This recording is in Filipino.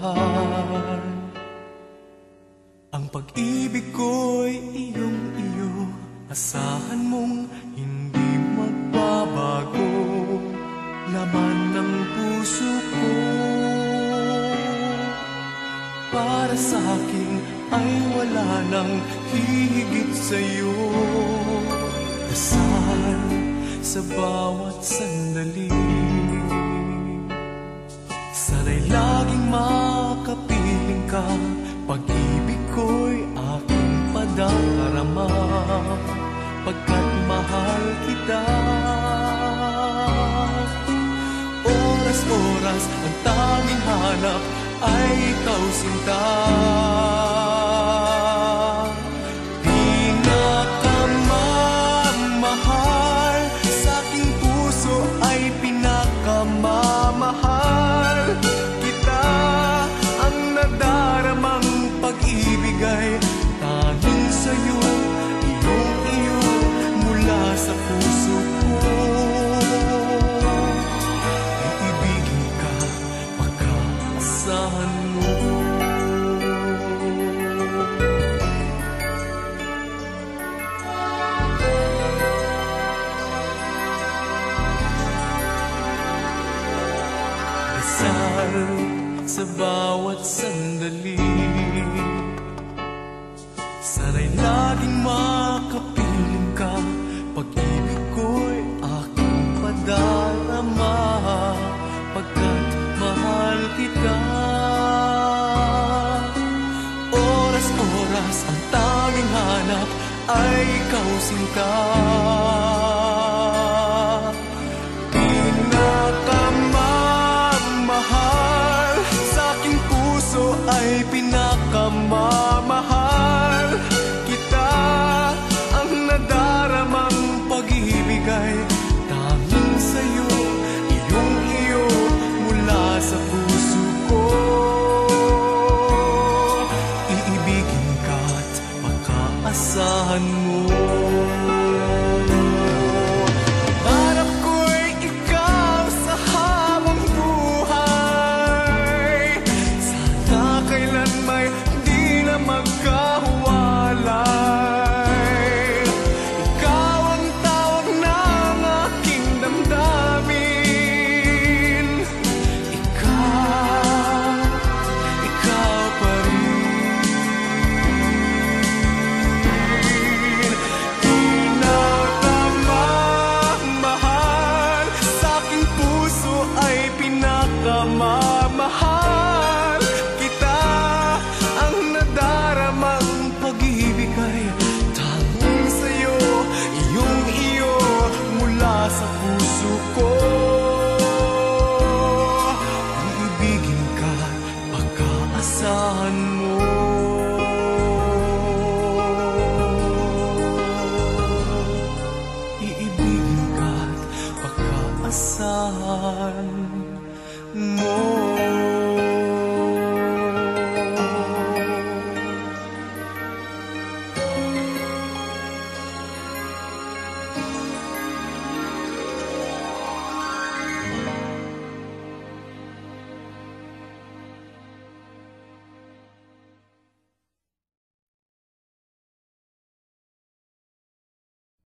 mahal. Ang pag-ibig ko'y iyong-iyo, asahan mong hindi magbabago. Laman ng puso ko para sa akin ay wala nang hihigit sa'yo. Dasal sa bawat sandali, sana'y laging makapiling ka. Pag-ibig ko'y aking padarama, pagkat mahal kita. Oras-oras ang tanging hanap ay ikaw, sinta. Pinakamamahal sa aking puso ay pinakamamahal kita. Ang nadaramang pag-ibig ay tanging sa'yo, iyong-iyo mula sa puso ko. Iibigin ka, pagkaasahan mo. Dasal sa bawat sandali, sana'y laging makapiling ka. Pag-ibig ko'y aking padarama, pagkat mahal kita. Oras-oras ang tanging hanap ay ikaw, sinta. Pinakamamahal sa aking puso ay pinakamamahal kita. Ang nadaramang pag-ibig ay tanging sa'yo, iyong-iyo mula sa puso ko. Iibigin ka't pagkaasahan mo. Pangarap ko'y ikaw sa habang buhay, sana kailan may di na magkahuwalay. Ikaw ang tawag ng aking damdamin. Ikaw pa rin. Pinakamamahal sa aking puso ay pinakamamahal kita. Ang nadaramang pag-ibig ay tanging sa'yo, iyong-iyo mula sa puso ko. Iibigin ka, pagkaasahan mo. Iibigin ka, pagkaasahan mo.